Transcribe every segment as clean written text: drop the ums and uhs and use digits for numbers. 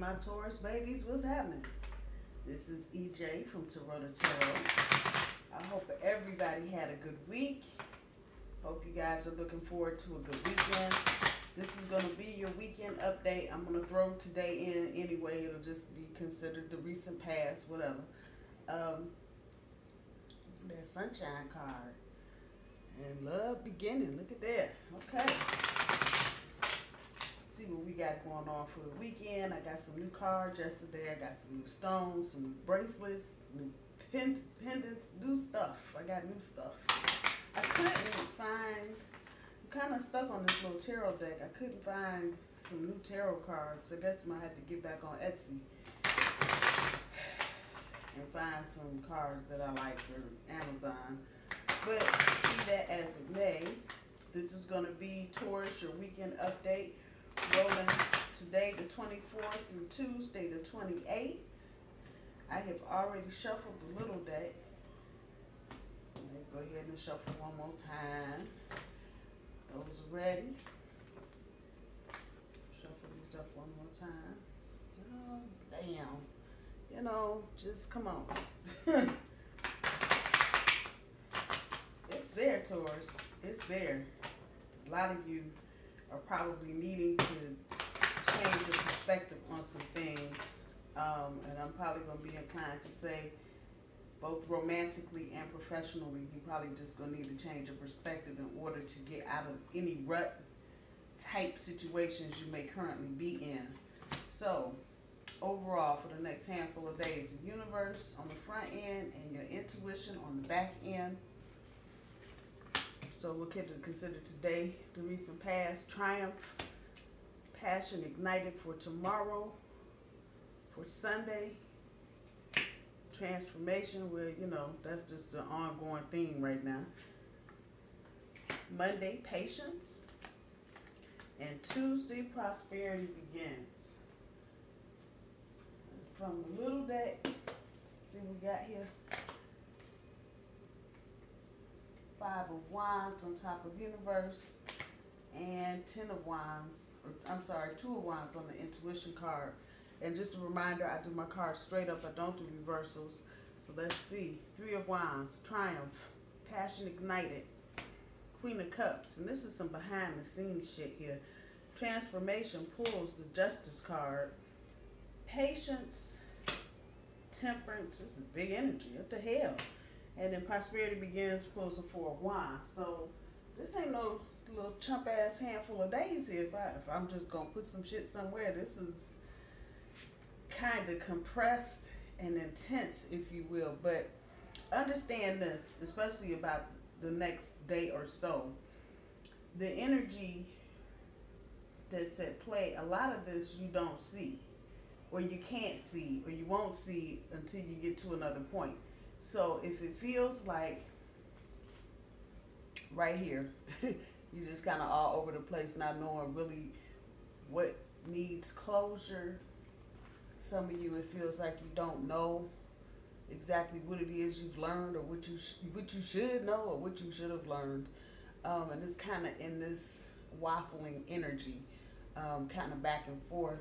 my Taurus babies, what's happening? This is EJ from TAURUS. I hope everybody had a good week. Hope you guys are looking forward to a good weekend. This is going to be your weekend update. I'm going to throw today in anyway. It'll just be considered the recent past, whatever. That sunshine card. And love beginning. Look at that. Okay. See what we got going on for the weekend. I got some new cards yesterday. I got some new stones, some new bracelets, new pendants, new stuff. I got new stuff. I couldn't find, I'm kind of stuck on this little tarot deck. I couldn't find some new tarot cards. I guess I might have to get back on Etsy and find some cards that I like for Amazon. But be that as it may, this is going to be Taurus, your weekend update, rolling today the 24th through Tuesday the 28th. I have already shuffled the little deck. Let me go ahead and shuffle one more time. Those are ready. Shuffle these up one more time. Oh, damn. You know, just come on. It's there, Taurus. It's there. A lot of you are probably needing to change your perspective on some things. And I'm probably going to be inclined to say, both romantically and professionally, you're probably just going to need to change your perspective in order to get out of any rut type situations you may currently be in. So, overall, for the next handful of days, the universe on the front end and your intuition on the back end. So we'll consider today the recent past, triumph, passion ignited for tomorrow, for Sunday, transformation, where, you know, that's just an ongoing theme right now. Monday, patience. And Tuesday, prosperity begins. From the little deck, see what we got here. 5 of Wands on top of universe, and 10 of Wands, or I'm sorry, 2 of Wands on the intuition card. And just a reminder, I do my cards straight up. I don't do reversals. So let's see. 3 of Wands, triumph, passion ignited, Queen of Cups. And this is some behind the scenes shit here. Transformation pulls the Justice card. Patience, temperance. This is big energy. What the hell? And then prosperity begins, pulls the 4 of Wands. So this ain't no little chump ass handful of days here. If I'm just gonna put some shit somewhere, this is kind of compressed and intense, if you will. But understand this, especially about the next day or so. The energy that's at play, a lot of this you don't see, or you can't see, or you won't see until you get to another point. So if it feels like right here, you're just kind of all over the place, not knowing really what needs closure. Some of you, it feels like you don't know exactly what it is you've learned, or what you should know, or what you should have learned. And it's kind of in this waffling energy, kind of back and forth.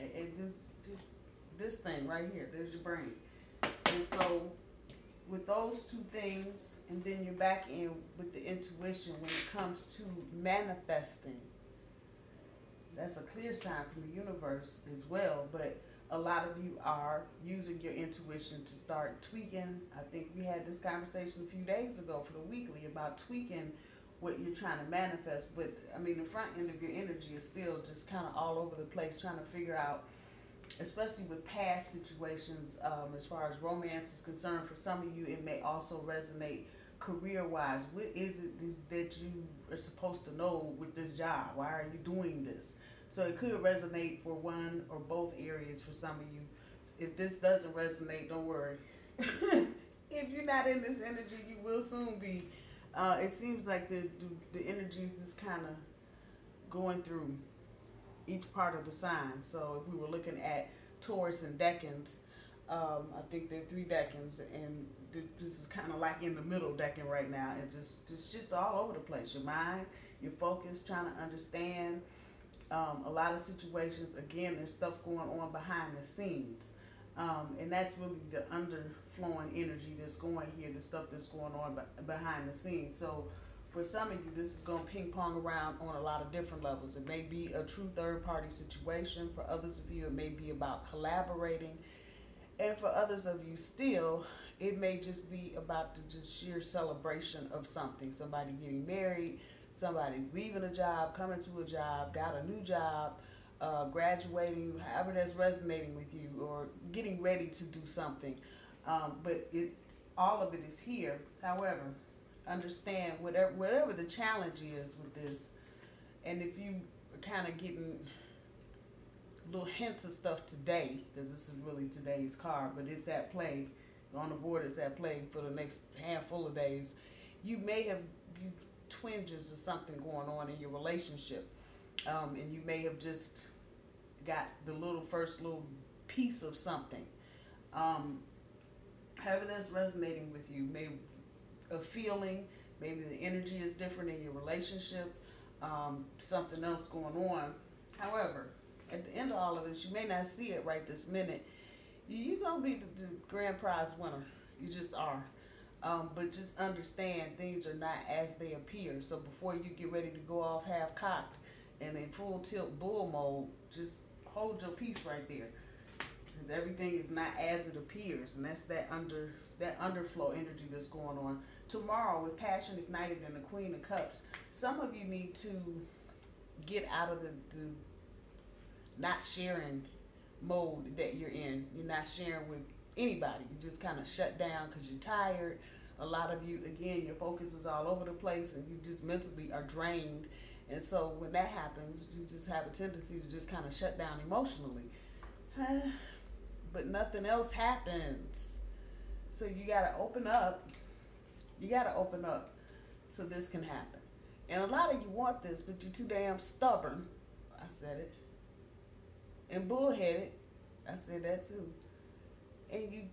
It just this thing right here, there's your brain. And so with those two things, and then you're back in with the intuition when it comes to manifesting, that's a clear sign from the universe as well. But a lot of you are using your intuition to start tweaking. I think we had this conversation a few days ago for the weekly about tweaking what you're trying to manifest. But I mean, the front end of your energy is still just kind of all over the place, trying to figure out, especially with past situations, as far as romance is concerned. For some of you, it may also resonate career-wise. What is it that you are supposed to know with this job? Why are you doing this? So it could resonate for one or both areas for some of you. If this doesn't resonate, don't worry. If you're not in this energy, you will soon be. It seems like the energy is just kind of going through each part of the sign. So if we were looking at Taurus and decans, I think there are 3 decans, and this is kind of like in the middle decan right now. And just shit's all over the place. Your mind, your focus, trying to understand A lot of situations, again, there's stuff going on behind the scenes. And that's really the underflowing energy that's going here, the stuff that's going on behind the scenes. So for some of you, this is going to ping pong around on a lot of different levels. It may be a true third party situation. For others of you, it may be about collaborating. And for others of you still, it may just be about the just sheer celebration of something. Somebody getting married, somebody's leaving a job, coming to a job, got a new job, graduating, however that's resonating with you, or getting ready to do something. But all of it is here. However, understand whatever the challenge is with this, and if you are kind of getting little hints of stuff today, because this is really today's card, but it's at play on the board. It's at play for the next handful of days. You may have twinges of something going on in your relationship, and you may have just got the first little piece of something. However that's resonating with you, maybe a feeling, maybe the energy is different in your relationship, something else going on. However, at the end of all of this, you may not see it right this minute. You're going to be the grand prize winner. You just are. But just understand things are not as they appear. So before you get ready to go off half-cocked and in full tilt bull mode, just hold your peace right there. Because everything is not as it appears. And that's that underflow energy that's going on. Tomorrow, with Passion Ignited and the Queen of Cups, some of you need to get out of the not sharing mode that you're in. You're not sharing with anybody. You just kind of shut down because you're tired. A lot of you, again, your focus is all over the place and you just mentally are drained. And so when that happens, you just have a tendency to just kind of shut down emotionally. But nothing else happens. So you got to open up. You got to open up so this can happen. And a lot of you want this, but you're too damn stubborn. I said it. And bullheaded. I said that too. And you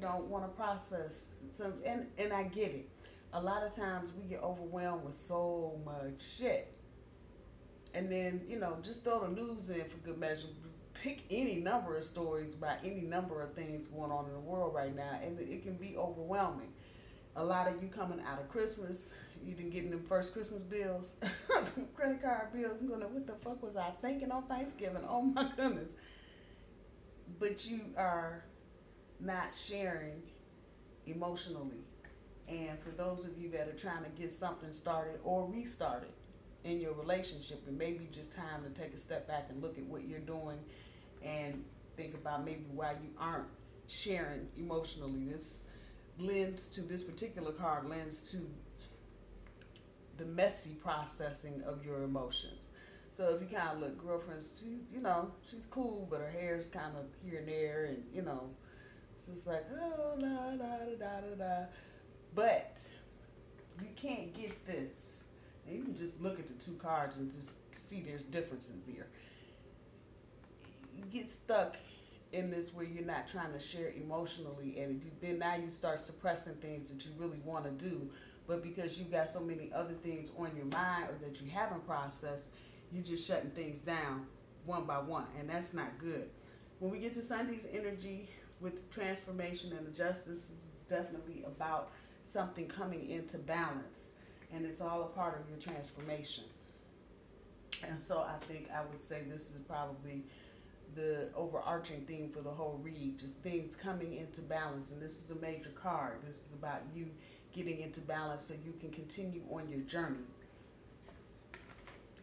don't want to process. So and I get it. A lot of times we get overwhelmed with so much shit. And then, just throw the news in for good measure. Pick any number of stories about any number of things going on in the world right now, and it can be overwhelming. A lot of you coming out of Christmas, you didn't get them first Christmas bills, credit card bills. I'm going, what the fuck was I thinking on Thanksgiving? Oh my goodness. But you are not sharing emotionally. And for those of you that are trying to get something started or restarted in your relationship, it may be just time to take a step back and look at what you're doing and think about maybe why you aren't sharing emotionally. This particular card lends to the messy processing of your emotions. So if you kind of look, girlfriend's, she's cool, but her hair's kind of here and there, and it's just like, oh, la, da, da, da, da. But you can't get this. And you can just look at the two cards and just see there's differences there. You get stuck in this where you're not trying to share emotionally, and then now you start suppressing things that you really want to do, but because you've got so many other things on your mind or that you haven't processed, you're just shutting things down one by one, and that's not good. When we get to Sunday's energy with transformation and justice, this is definitely about something coming into balance, and it's all a part of your transformation. And so I think I would say this is probably the overarching theme for the whole read, just things coming into balance. And this is a major card. This is about you getting into balance so you can continue on your journey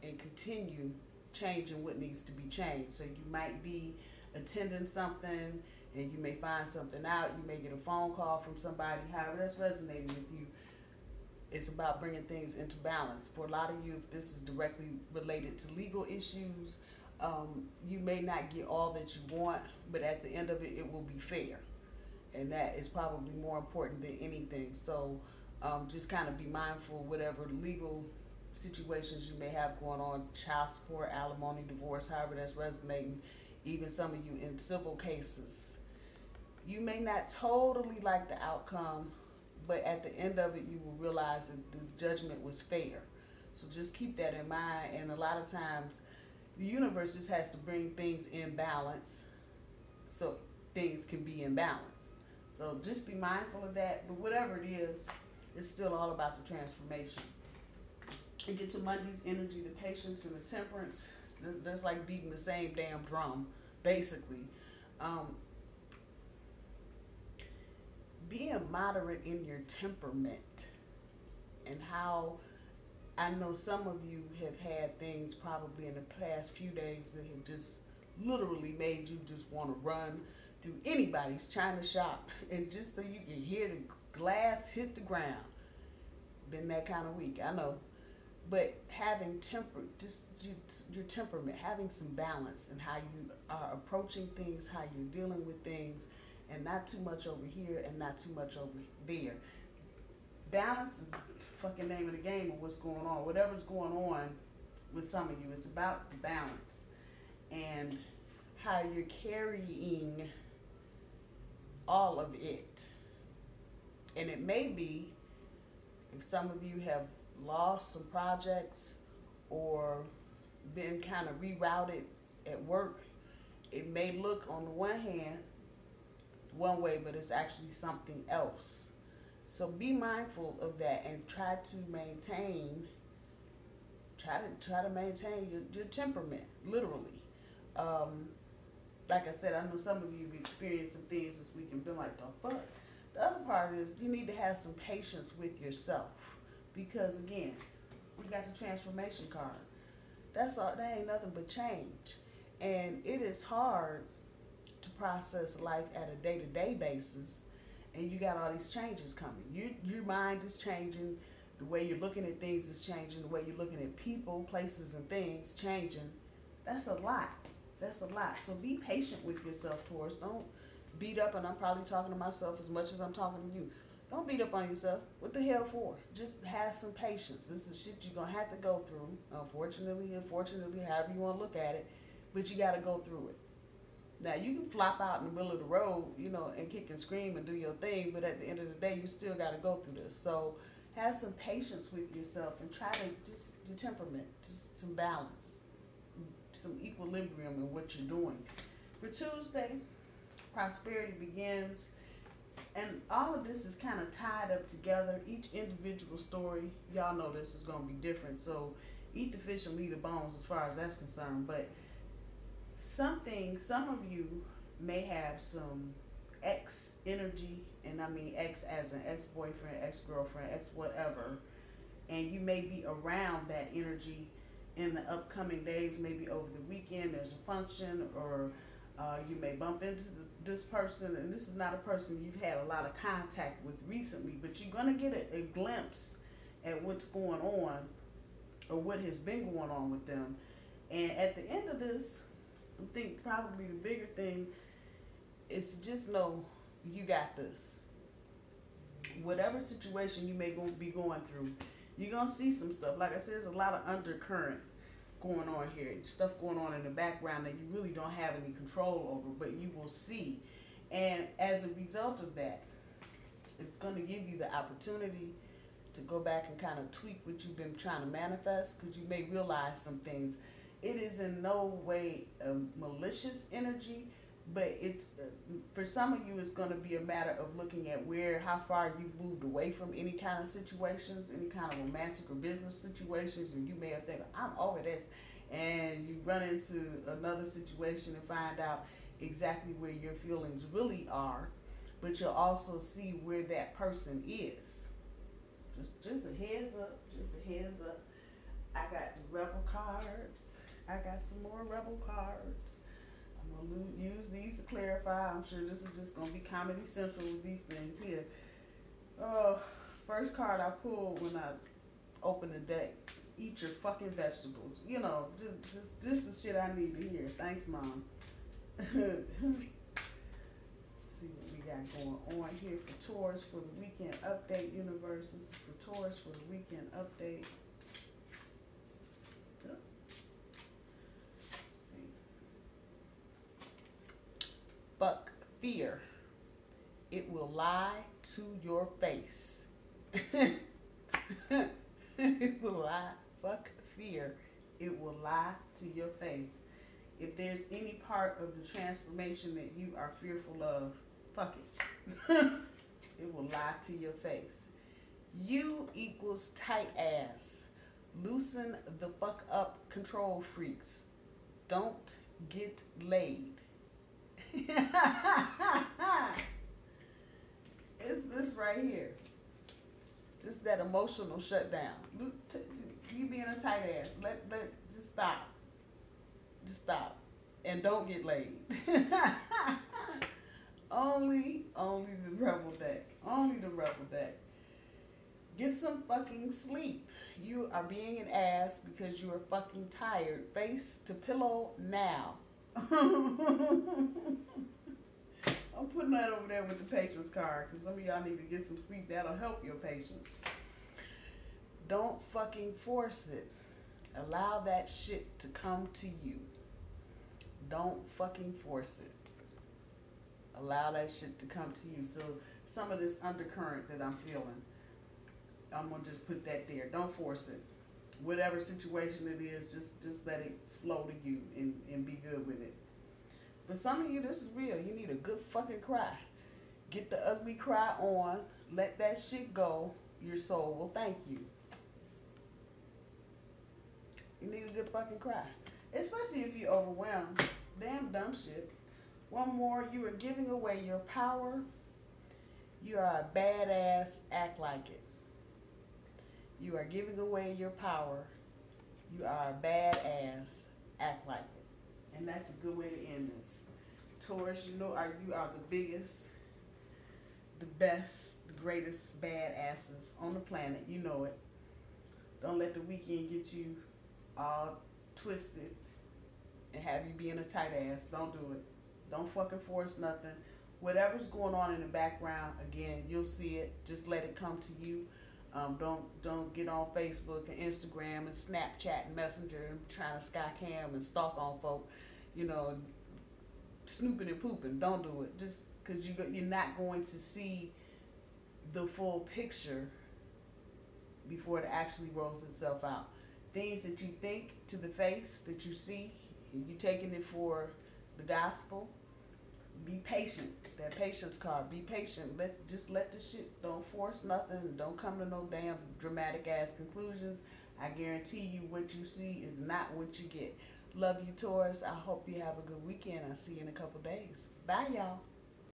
and continue changing what needs to be changed. So you might be attending something and you may find something out. You may get a phone call from somebody, however that's resonating with you. It's about bringing things into balance. For a lot of you, if this is directly related to legal issues, you may not get all that you want, but at the end of it, it will be fair. And that is probably more important than anything. So just kind of be mindful, whatever legal situations you may have going on, child support, alimony, divorce, however that's resonating, even some of you in civil cases. You may not totally like the outcome, but at the end of it, you will realize that the judgment was fair. So just keep that in mind. And a lot of times, The universe just has to bring things in balance so things can be in balance. So just be mindful of that. But whatever it is, it's still all about the transformation. You get to Monday's energy, the patience and the temperance. That's like beating the same damn drum, basically. Being moderate in your temperament, and how I know some of you have had things probably in the past few days that have just literally made you just want to run through anybody's china shop, and just so you can hear the glass hit the ground. Been that kind of week, I know. But having your temperament, having some balance in how you are approaching things, how you're dealing with things, and not too much over here and not too much over there. Balance is the fucking name of the game of what's going on. Whatever's going on with some of you, it's about the balance and how you're carrying all of it. And it may be, if some of you have lost some projects or been kind of rerouted at work, it may look on the one hand one way, but it's actually something else. So be mindful of that and try to maintain your temperament, literally. Like I said, I know some of you have experienced some things this week and been like, the fuck. The other part is you need to have some patience with yourself. Because again, we got the transformation card. That's all. That ain't nothing but change, and it is hard to process life at a day-to-day basis. And you got all these changes coming. Your mind is changing. The way you're looking at things is changing. The way you're looking at people, places, and things changing. That's a lot. That's a lot. So be patient with yourself, Taurus. Don't beat up. And I'm probably talking to myself as much as I'm talking to you. Don't beat up on yourself. What the hell for? Just have some patience. This is shit you're going to have to go through. Unfortunately, however you want to look at it. But you got to go through it. Now, you can flop out in the middle of the road, and kick and scream and do your thing. But at the end of the day, you still got to go through this. So have some patience with yourself and try to just your temperament, just some balance, some equilibrium in what you're doing. For Tuesday, prosperity begins. And all of this is kind of tied up together. Each individual story, y'all know this is going to be different. So eat the fish and leave the bones as far as that's concerned. But some of you may have some ex energy, and I mean ex as an ex-boyfriend, ex-girlfriend, ex-whatever. And you may be around that energy in the upcoming days, maybe over the weekend. There's a function, or you may bump into this person, and this is not a person you've had a lot of contact with recently, but you're going to get a glimpse at what's going on or what has been going on with them. And at the end of this, I think probably the bigger thing is just know you got this. Whatever situation you may be going through, you're going to see some stuff. Like I said, there's a lot of undercurrent going on here, stuff going on in the background that you really don't have any control over, but you will see. And as a result of that, it's going to give you the opportunity to go back and kind of tweak what you've been trying to manifest, because you may realize some things. It is in no way a malicious energy, but it's for some of you, it's going to be a matter of looking at how far you've moved away from any kind of situations, any kind of romantic or business situations, and you may have think, I'm over this, and you run into another situation and find out exactly where your feelings really are, but you'll also see where that person is. Just a heads up, I got the rebel cards. I got some more rebel cards. I'm going to use these to clarify. I'm sure this is just going to be Comedy Central with these things here. First card I pulled when I opened the deck. Eat your fucking vegetables. Just the shit I need to hear. Thanks, Mom. Let's see what we got going on here for Taurus for the weekend update, universe. This is for Taurus for the weekend update. Fuck fear. It will lie to your face. It will lie. Fuck fear. It will lie to your face. If there's any part of the transformation that you are fearful of, fuck it. It will lie to your face. You equals tight ass. Loosen the fuck up, control freaks. Don't get laid. It's this right here. Just that emotional shutdown. You being a tight ass. Just stop. Just stop. And don't get laid. Only the rebel deck. Only the rebel deck. Get some fucking sleep. You are being an ass because you are fucking tired. Face to pillow now. I'm putting that over there with the patience card because some of y'all need to get some sleep. That'll help your patience. Don't fucking force it. Allow that shit to come to you. Don't fucking force it. Allow that shit to come to you. So some of this undercurrent that I'm feeling, I'm going to just put that there. Don't force it. Whatever situation it is, just let it flow to you and be good with it. For some of you, this is real. You need a good fucking cry. Get the ugly cry on. Let that shit go. Your soul will thank you. You need a good fucking cry. Especially if you're overwhelmed. Damn dumb shit. One more. You are giving away your power. You are a badass. Act like it. You are giving away your power. You are a badass. Act like it. And that's a good way to end this. Taurus, you are the biggest, the best, the greatest badasses on the planet. You know it. Don't let the weekend get you all twisted and have you being a tight ass. Don't do it. Don't fucking force nothing. Whatever's going on in the background, again, you'll see it. Just let it come to you. Don't get on Facebook and Instagram and Snapchat and Messenger and trying to sky cam and stalk on folk, snooping and pooping. Don't do it. Just because you're not going to see the full picture before it actually rolls itself out. Things that you think to the face that you see, and you taking it for the gospel. Be patient. That patience card. Be patient. Just let the shit. Don't force nothing. Don't come to no damn dramatic ass conclusions. I guarantee you what you see is not what you get. Love you, Taurus. I hope you have a good weekend. I'll see you in a couple days. Bye, y'all.